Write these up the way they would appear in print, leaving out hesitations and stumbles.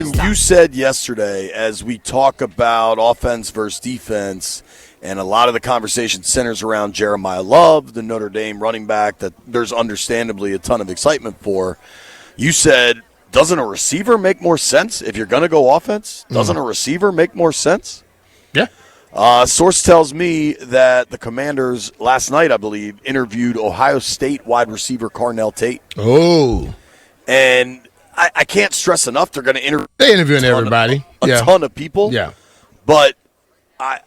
You said yesterday, as we talk about offense versus defense, and a lot of the conversation centers around Jeremiah Love, the Notre Dame running back, that there's understandably a ton of excitement for. You said, doesn't a receiver make more sense if you're going to go offense? Doesn't a receiver make more sense? Yeah. Source tells me that the Commanders last night, I believe, interviewed Ohio State wide receiver Carnell Tate. Oh. And I can't stress enough, they're going to interview. They interviewing everybody. A ton of people. Yeah. But I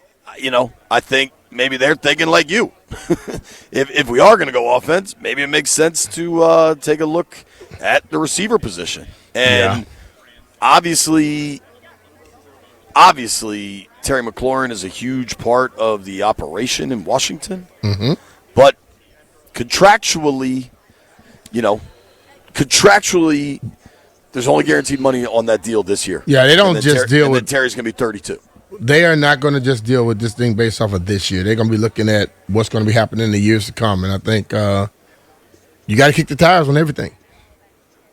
think maybe they're thinking like you. if we are going to go offense, maybe it makes sense to take a look at the receiver position. And obviously, Terry McLaurin is a huge part of the operation in Washington. Mm-hmm. But contractually, there's only guaranteed money on that deal this year. Yeah, they don't just deal with. Terry's going to be 32. They are not going to just deal with this thing based off of this year. They're going to be looking at what's going to be happening in the years to come. And I think you got to kick the tires on everything.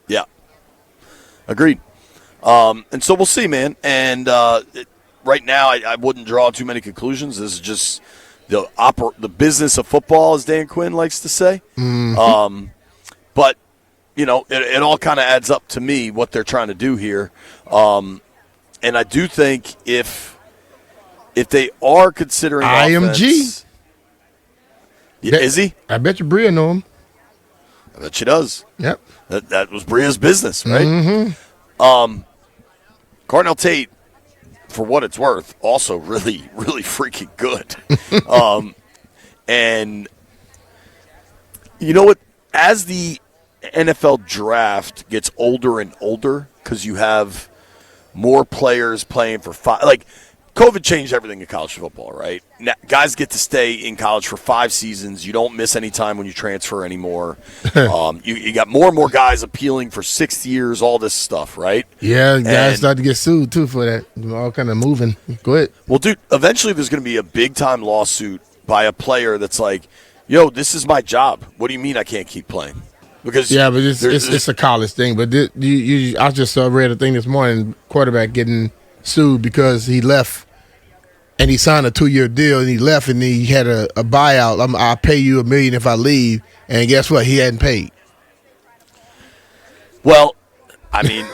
Yeah. Agreed. And so we'll see, man. And right now, I wouldn't draw too many conclusions. This is just the business of football, as Dan Quinn likes to say. Mm-hmm. But it all kind of adds up to me what they're trying to do here. And I do think if they are considering IMG. Offense, is he? I bet you Bria know him. I bet she does. Yep. That was Bria's business, right? Mm-hmm. Carnell Tate, for what it's worth, also really, really freaking good. And you know what? As the NFL draft gets older and older, because you have more players playing for COVID changed everything in college football, right? Now, guys get to stay in college for 5 seasons. You don't miss any time when you transfer anymore. You got more and more guys appealing for 6 years, all this stuff, right? Yeah, guys start to get sued, too, for that. All kind of moving. Go ahead. Well, dude, eventually there's going to be a big-time lawsuit by a player that's like, yo, this is my job. What do you mean I can't keep playing? Because but it's a college thing. But I just read a thing this morning, quarterback getting sued because he left and he signed a 2-year deal and he left and he had a buyout. I'll pay you $1 million if I leave. And guess what? He hadn't paid. Well, I mean,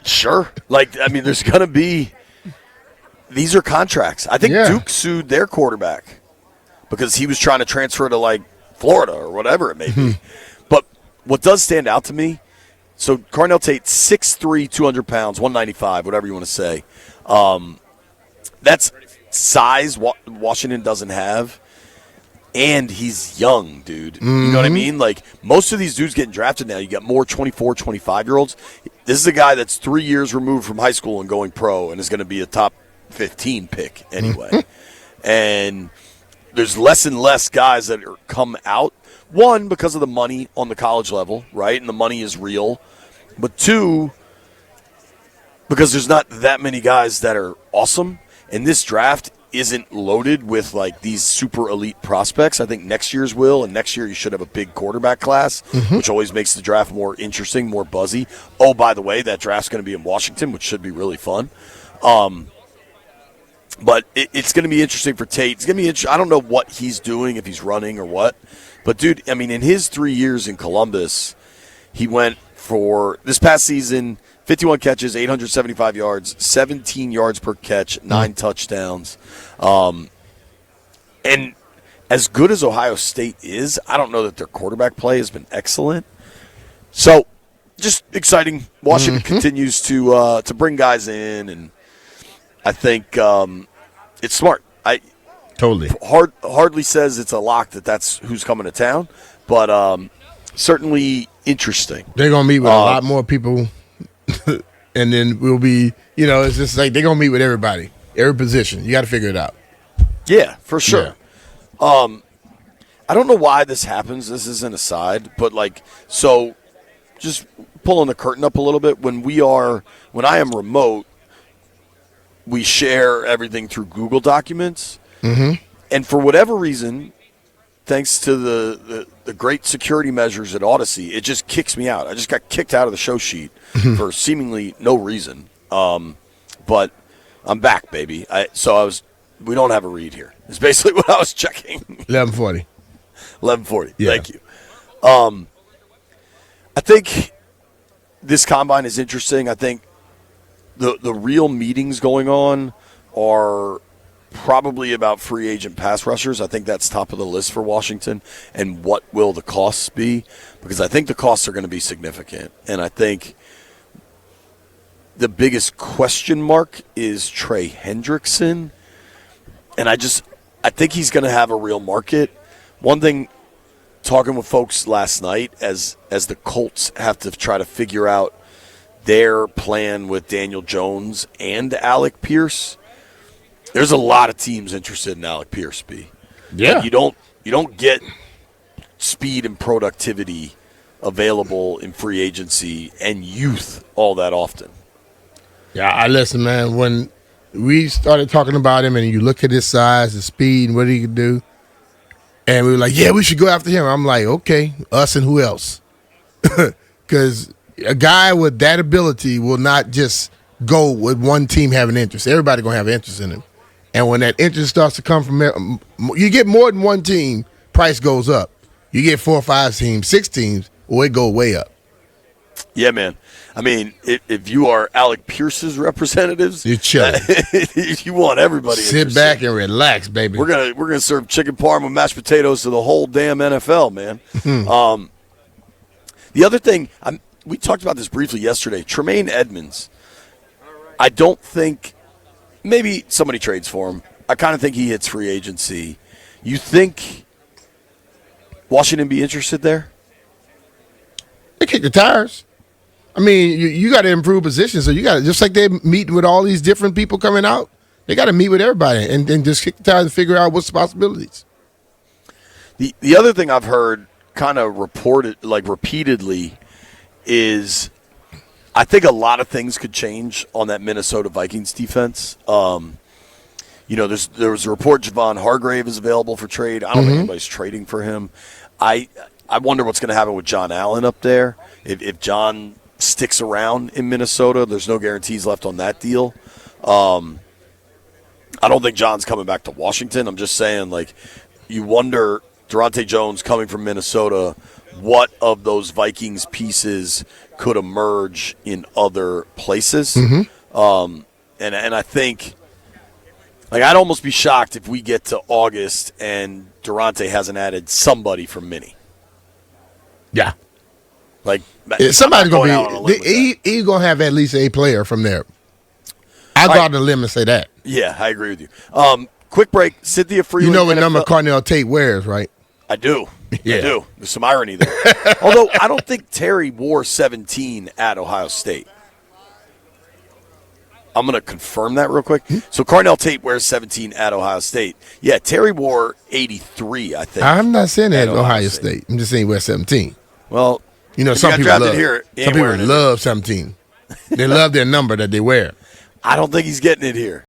sure. There's going to be – these are contracts. I think Duke sued their quarterback because he was trying to transfer to, Florida or whatever it may be. But what does stand out to me, so Carnell Tate, 6'3", 200 pounds, 195, whatever you want to say. That's size Washington doesn't have. And he's young, dude. You know what I mean? Most of these dudes getting drafted now, you got more 24, 25-year-olds. This is a guy that's 3 years removed from high school and going pro and is going to be a top 15 pick anyway. And there's less and less guys that come out. One, because of the money on the college level, right? And the money is real. But two, because there's not that many guys that are awesome. And this draft isn't loaded with, these super elite prospects. I think next year's will, and next year you should have a big quarterback class, which always makes the draft more interesting, more buzzy. Oh, by the way, that draft's going to be in Washington, which should be really fun. But it's going to be interesting for Tate. It's going to be interesting. I don't know what he's doing, if he's running or what. But, dude, in his 3 years in Columbus, he went for this past season, 51 catches, 875 yards, 17 yards per catch, 9 touchdowns. And as good as Ohio State is, I don't know that their quarterback play has been excellent. So, just exciting. Washington continues to bring guys in, and I think it's smart. Totally. Hardly says it's a lock that's who's coming to town, but certainly interesting. They're going to meet with a lot more people, and then we'll be, it's just they're going to meet with everybody, every position. You got to figure it out. Yeah, for sure. Yeah. I don't know why this happens. This is an aside, but so just pulling the curtain up a little bit. When I am remote, we share everything through Google Documents. Mm-hmm. And for whatever reason, thanks to the great security measures at Odyssey, it just kicks me out. I just got kicked out of the show sheet for seemingly no reason. But I'm back, baby. We don't have a read here. It's basically what I was checking. 11:40. 11:40. Yeah. Thank you. I think this combine is interesting. I think the real meetings going on are probably about free agent pass rushers. I think that's top of the list for Washington. And what will the costs be? Because I think the costs are going to be significant. And I think the biggest question mark is Trey Hendrickson. And I think he's going to have a real market. One thing, talking with folks last night, as the Colts have to try to figure out their plan with Daniel Jones and Alec Pierce, there's a lot of teams interested in Alec Pierce, B. Yeah. And you don't get speed and productivity available in free agency and youth all that often. Yeah, I listen, man. When we started talking about him and you look at his size, his speed, and what he could do, and we were like, yeah, we should go after him. I'm like, okay, us and who else? Because a guy with that ability will not just go with one team having interest. Everybody going to have interest in him. And when that interest starts to come from – you get more than one team, price goes up. You get 4 or 5 teams, 6 teams, it go way up. Yeah, man. I mean, if you are Alec Pierce's representatives, you're chilling. You want everybody. Sit back and relax, baby. We're gonna serve chicken parm with mashed potatoes to the whole damn NFL, man. The other thing, we talked about this briefly yesterday. Tremaine Edmonds. I don't think maybe somebody trades for him. I kind of think he hits free agency. You think Washington be interested there? They kick the tires. I mean, you got to improve positions. So you got to, just like they're meeting with all these different people coming out, they got to meet with everybody and just kick the tires and figure out what's the possibilities. The other thing I've heard kind of reported, like repeatedly, is I think a lot of things could change on that Minnesota Vikings defense. There was a report Javon Hargrave is available for trade. I don't think anybody's trading for him. I wonder what's going to happen with John Allen up there. If John sticks around in Minnesota, there's no guarantees left on that deal. I don't think John's coming back to Washington. I'm just saying, like, you wonder, Durante Jones coming from Minnesota, what of those Vikings pieces could emerge in other places. And I think, like, I'd almost be shocked if we get to August and Durante hasn't added somebody from Mini. Yeah. Like, somebody's going to be – he's going to have at least a player from there. I'll go out on a limb and say that. Yeah, I agree with you. Quick break. Cynthia Freeland. You know what number Carnell Tate wears, right? I do. Yeah. I do. There's some irony there. Although I don't think Terry wore 17 at Ohio State. I'm going to confirm that real quick. So Carnell Tate wears 17 at Ohio State. Yeah, Terry wore 83, I think. I'm not saying that at Ohio State. I'm just saying he wears 17. Well, some people love 17. They love their number that they wear. I don't think he's getting it here.